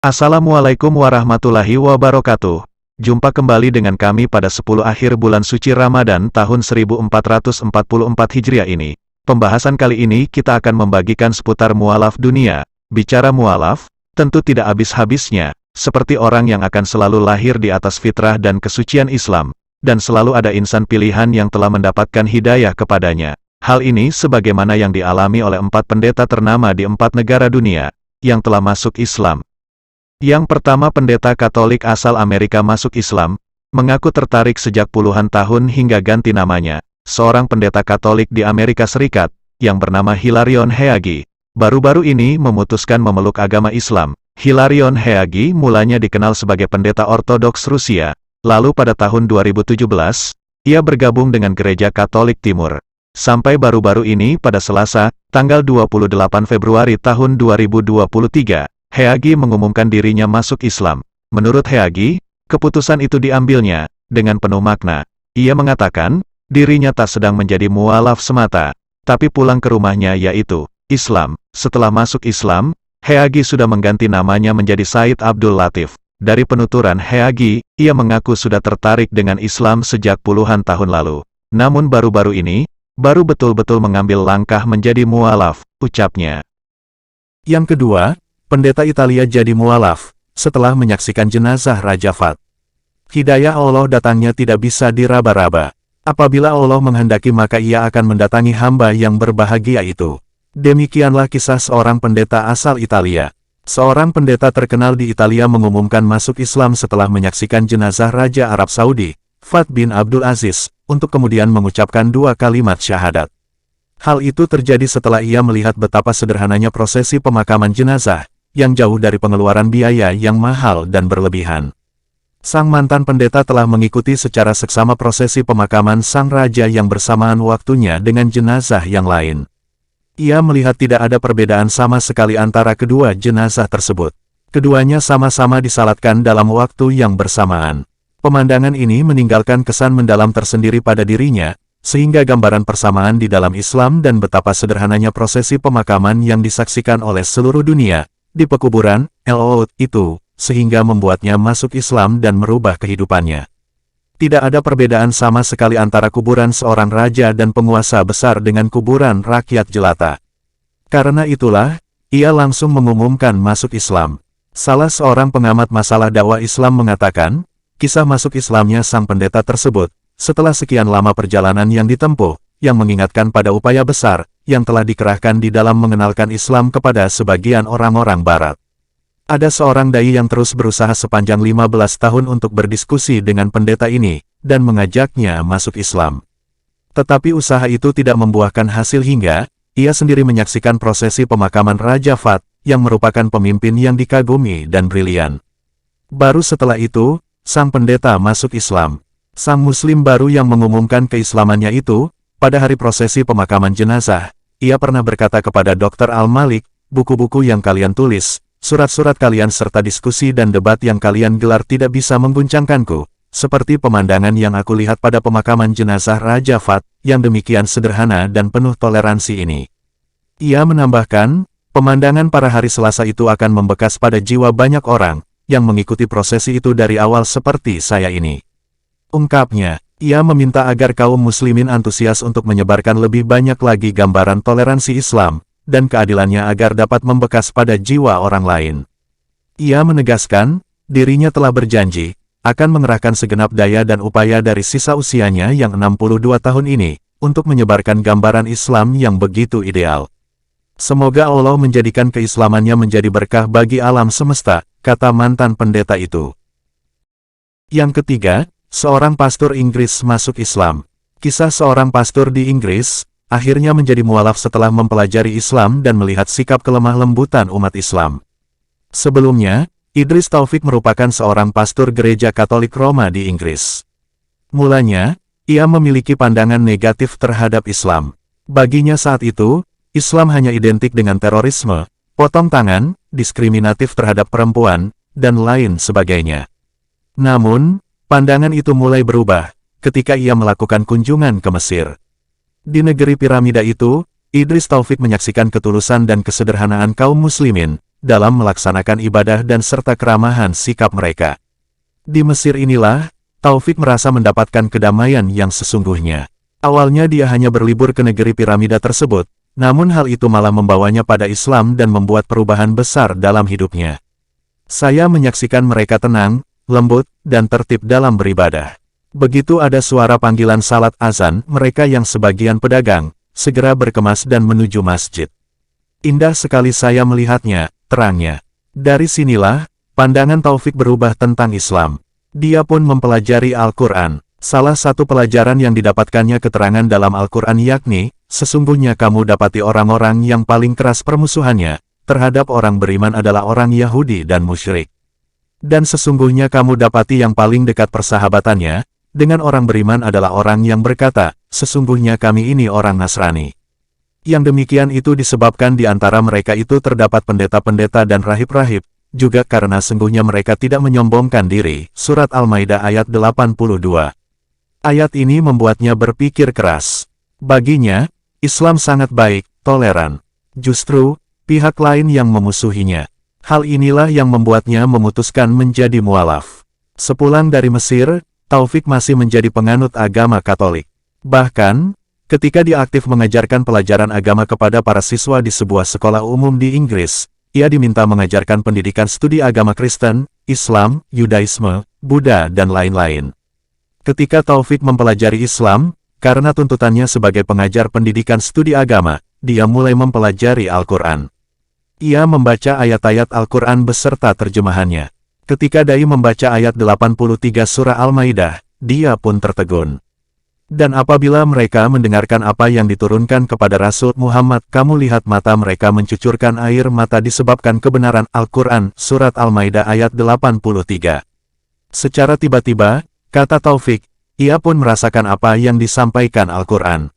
Assalamualaikum warahmatullahi wabarakatuh. Jumpa kembali dengan kami pada 10 akhir bulan suci Ramadan tahun 1444 Hijriah ini. Pembahasan kali ini kita akan membagikan seputar mualaf dunia. Bicara mualaf, tentu tidak habis-habisnya, seperti orang yang akan selalu lahir di atas fitrah dan kesucian Islam, dan selalu ada insan pilihan yang telah mendapatkan hidayah kepadanya. Hal ini sebagaimana yang dialami oleh 4 pendeta ternama di 4 negara dunia, yang telah masuk Islam. Yang pertama, pendeta Katolik asal Amerika masuk Islam, mengaku tertarik sejak puluhan tahun hingga ganti namanya. Seorang pendeta Katolik di Amerika Serikat, yang bernama Hilarion Heagi, baru-baru ini memutuskan memeluk agama Islam. Hilarion Heagi mulanya dikenal sebagai pendeta Ortodoks Rusia, lalu pada tahun 2017, ia bergabung dengan Gereja Katolik Timur. Sampai baru-baru ini pada Selasa, tanggal 28 Februari tahun 2023, Heagi mengumumkan dirinya masuk Islam. Menurut Heagi, keputusan itu diambilnya dengan penuh makna. Ia mengatakan, dirinya tak sedang menjadi mualaf semata, tapi pulang ke rumahnya yaitu Islam. Setelah masuk Islam, Heagi sudah mengganti namanya menjadi Said Abdul Latif. Dari penuturan Heagi, ia mengaku sudah tertarik dengan Islam sejak puluhan tahun lalu. Namun baru-baru ini, baru betul-betul mengambil langkah menjadi mualaf, ucapnya. Yang kedua, pendeta Italia jadi mualaf, setelah menyaksikan jenazah Raja Fat. Hidayah Allah datangnya tidak bisa diraba-raba. Apabila Allah menghendaki maka ia akan mendatangi hamba yang berbahagia itu. Demikianlah kisah seorang pendeta asal Italia. Seorang pendeta terkenal di Italia mengumumkan masuk Islam setelah menyaksikan jenazah Raja Arab Saudi, Fat bin Abdul Aziz, untuk kemudian mengucapkan 2 kalimat syahadat. Hal itu terjadi setelah ia melihat betapa sederhananya prosesi pemakaman jenazah, yang jauh dari pengeluaran biaya yang mahal dan berlebihan. Sang mantan pendeta telah mengikuti secara seksama prosesi pemakaman sang raja yang bersamaan waktunya dengan jenazah yang lain. Ia melihat tidak ada perbedaan sama sekali antara kedua jenazah tersebut. Keduanya sama-sama disalatkan dalam waktu yang bersamaan. Pemandangan ini meninggalkan kesan mendalam tersendiri pada dirinya, sehingga gambaran persamaan di dalam Islam dan betapa sederhananya prosesi pemakaman yang disaksikan oleh seluruh dunia di pekuburan Al-Oud itu, sehingga membuatnya masuk Islam dan merubah kehidupannya. Tidak ada perbedaan sama sekali antara kuburan seorang raja dan penguasa besar dengan kuburan rakyat jelata. Karena itulah, ia langsung mengumumkan masuk Islam. Salah seorang pengamat masalah dakwah Islam mengatakan, kisah masuk Islamnya sang pendeta tersebut, setelah sekian lama perjalanan yang ditempuh, yang mengingatkan pada upaya besar, yang telah dikerahkan di dalam mengenalkan Islam kepada sebagian orang-orang Barat. Ada seorang dai yang terus berusaha sepanjang 15 tahun untuk berdiskusi dengan pendeta ini, dan mengajaknya masuk Islam. Tetapi usaha itu tidak membuahkan hasil hingga, ia sendiri menyaksikan prosesi pemakaman Raja Fat, yang merupakan pemimpin yang dikagumi dan brilian. Baru setelah itu, sang pendeta masuk Islam. Sang muslim baru yang mengumumkan keislamannya itu, pada hari prosesi pemakaman jenazah, ia pernah berkata kepada Dr. Al-Malik, buku-buku yang kalian tulis, surat-surat kalian serta diskusi dan debat yang kalian gelar tidak bisa mengguncangkanku, seperti pemandangan yang aku lihat pada pemakaman jenazah Raja Fat, yang demikian sederhana dan penuh toleransi ini. Ia menambahkan, pemandangan para hari Selasa itu akan membekas pada jiwa banyak orang, yang mengikuti prosesi itu dari awal seperti saya ini. Ungkapnya, ia meminta agar kaum muslimin antusias untuk menyebarkan lebih banyak lagi gambaran toleransi Islam, dan keadilannya agar dapat membekas pada jiwa orang lain. Ia menegaskan, dirinya telah berjanji, akan mengerahkan segenap daya dan upaya dari sisa usianya yang 62 tahun ini, untuk menyebarkan gambaran Islam yang begitu ideal. Semoga Allah menjadikan keislamannya menjadi berkah bagi alam semesta, kata mantan pendeta itu. Yang ketiga, seorang pastor Inggris masuk Islam. Kisah seorang pastor di Inggris, akhirnya menjadi mualaf setelah mempelajari Islam dan melihat sikap kelemah lembutan umat Islam. Sebelumnya, Idris Taufik merupakan seorang pastor gereja Katolik Roma di Inggris. Mulanya, ia memiliki pandangan negatif terhadap Islam. Baginya saat itu, Islam hanya identik dengan terorisme, potong tangan, diskriminatif terhadap perempuan, dan lain sebagainya. Namun, pandangan itu mulai berubah, ketika ia melakukan kunjungan ke Mesir. Di negeri piramida itu, Idris Taufik menyaksikan ketulusan dan kesederhanaan kaum muslimin, dalam melaksanakan ibadah dan serta keramahan sikap mereka. Di Mesir inilah, Taufik merasa mendapatkan kedamaian yang sesungguhnya. Awalnya dia hanya berlibur ke negeri piramida tersebut, namun hal itu malah membawanya pada Islam dan membuat perubahan besar dalam hidupnya. Saya menyaksikan mereka tenang, lembut, dan tertib dalam beribadah. Begitu ada suara panggilan salat azan, mereka yang sebagian pedagang, segera berkemas dan menuju masjid. Indah sekali saya melihatnya, terangnya. Dari sinilah, pandangan Taufik berubah tentang Islam. Dia pun mempelajari Al-Quran. Salah satu pelajaran yang didapatkannya keterangan dalam Al-Quran yakni, sesungguhnya kamu dapati orang-orang yang paling keras permusuhannya terhadap orang beriman adalah orang Yahudi dan musyrik. Dan sesungguhnya kamu dapati yang paling dekat persahabatannya dengan orang beriman adalah orang yang berkata, sesungguhnya kami ini orang Nasrani. Yang demikian itu disebabkan di antara mereka itu terdapat pendeta-pendeta dan rahib-rahib, juga karena sungguhnya mereka tidak menyombongkan diri. Surat Al-Maidah ayat 82. Ayat ini membuatnya berpikir keras. Baginya, Islam sangat baik, toleran. Justru, pihak lain yang memusuhinya. Hal inilah yang membuatnya memutuskan menjadi mualaf. Sepulang dari Mesir, Taufik masih menjadi penganut agama Katolik. Bahkan, ketika dia aktif mengajarkan pelajaran agama kepada para siswa di sebuah sekolah umum di Inggris, ia diminta mengajarkan pendidikan studi agama Kristen, Islam, Yudaisme, Buddha, dan lain-lain. Ketika Taufik mempelajari Islam, karena tuntutannya sebagai pengajar pendidikan studi agama, dia mulai mempelajari Al-Quran. Ia membaca ayat-ayat Al-Quran beserta terjemahannya. Ketika Dai membaca ayat 83 surah Al-Maidah, dia pun tertegun. Dan apabila mereka mendengarkan apa yang diturunkan kepada Rasul Muhammad, kamu lihat mata mereka mencucurkan air mata disebabkan kebenaran Al-Quran. Surat Al-Maidah ayat 83. Secara tiba-tiba, kata Taufik, ia pun merasakan apa yang disampaikan Al-Quran.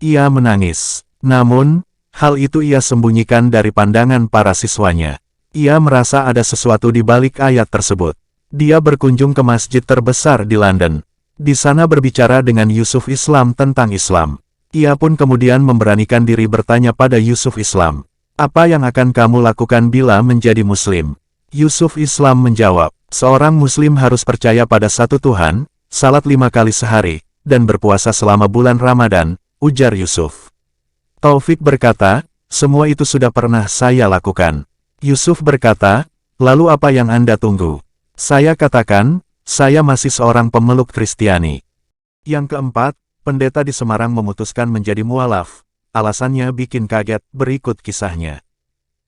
Ia menangis. Namun, hal itu ia sembunyikan dari pandangan para siswanya. Ia merasa ada sesuatu di balik ayat tersebut. Dia berkunjung ke masjid terbesar di London. Di sana berbicara dengan Yusuf Islam tentang Islam. Ia pun kemudian memberanikan diri bertanya pada Yusuf Islam, apa yang akan kamu lakukan bila menjadi Muslim? Yusuf Islam menjawab, seorang Muslim harus percaya pada satu Tuhan, salat 5 kali sehari, dan berpuasa selama bulan Ramadan, ujar Yusuf. Taufik berkata, semua itu sudah pernah saya lakukan. Yusuf berkata, lalu apa yang Anda tunggu? Saya katakan, saya masih seorang pemeluk Kristiani. Yang keempat, pendeta di Semarang memutuskan menjadi mualaf. Alasannya bikin kaget, berikut kisahnya.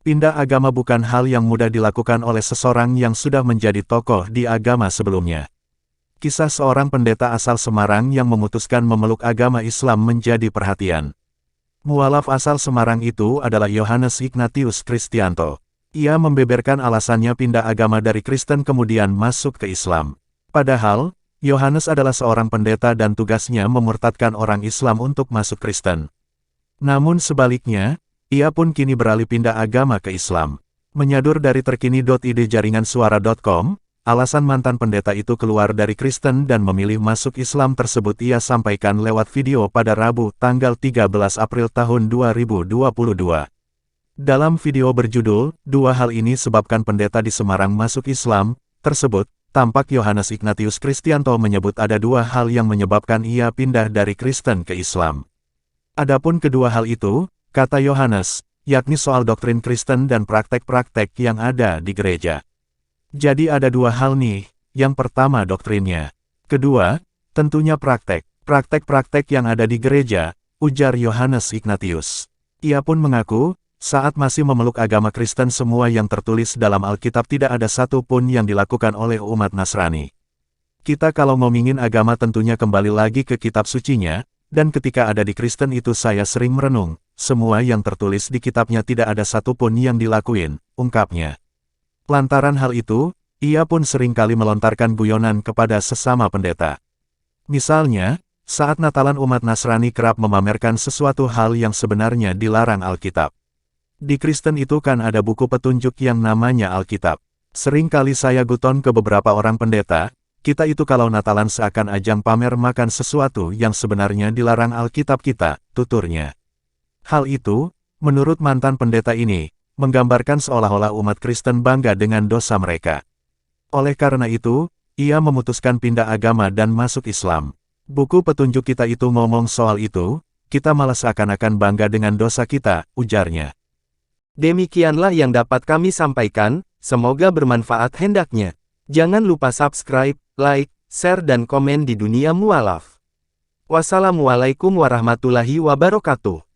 Pindah agama bukan hal yang mudah dilakukan oleh seseorang yang sudah menjadi tokoh di agama sebelumnya. Kisah seorang pendeta asal Semarang yang memutuskan memeluk agama Islam menjadi perhatian. Mualaf asal Semarang itu adalah Yohanes Ignatius Kristianto. Ia membeberkan alasannya pindah agama dari Kristen kemudian masuk ke Islam. Padahal, Yohanes adalah seorang pendeta dan tugasnya memurtadkan orang Islam untuk masuk Kristen. Namun sebaliknya, ia pun kini beralih pindah agama ke Islam. Menyadur dari terkini.id jaringansuara.com, alasan mantan pendeta itu keluar dari Kristen dan memilih masuk Islam tersebut ia sampaikan lewat video pada Rabu, tanggal 13 April tahun 2022. Dalam video berjudul, dua hal ini sebabkan pendeta di Semarang masuk Islam, tersebut, tampak Yohanes Ignatius Kristianto menyebut ada dua hal yang menyebabkan ia pindah dari Kristen ke Islam. Adapun kedua hal itu, kata Yohanes, yakni soal doktrin Kristen dan praktek-praktek yang ada di gereja. Jadi ada dua hal nih, yang pertama doktrinnya. Kedua, tentunya praktek-praktek yang ada di gereja, ujar Yohanes Ignatius. Ia pun mengaku, saat masih memeluk agama Kristen semua yang tertulis dalam Alkitab tidak ada satu pun yang dilakukan oleh umat Nasrani. Kita kalau ngomongin agama tentunya kembali lagi ke kitab sucinya, dan ketika ada di Kristen itu saya sering merenung, semua yang tertulis di kitabnya tidak ada satu pun yang dilakuin, ungkapnya. Lantaran hal itu, ia pun sering kali melontarkan guyonan kepada sesama pendeta. Misalnya, saat Natalan umat Nasrani kerap memamerkan sesuatu hal yang sebenarnya dilarang Alkitab. Di Kristen itu kan ada buku petunjuk yang namanya Alkitab. Sering kali saya guton ke beberapa orang pendeta, kita itu kalau Natalan seakan ajang pamer makan sesuatu yang sebenarnya dilarang Alkitab kita, tuturnya. Hal itu, menurut mantan pendeta ini, menggambarkan seolah-olah umat Kristen bangga dengan dosa mereka. Oleh karena itu, ia memutuskan pindah agama dan masuk Islam. Buku petunjuk kita itu ngomong soal itu, kita malah seakan-akan bangga dengan dosa kita, ujarnya. Demikianlah yang dapat kami sampaikan, semoga bermanfaat hendaknya. Jangan lupa subscribe, like, share dan komen di Dunia Mualaf. Wassalamualaikum warahmatullahi wabarakatuh.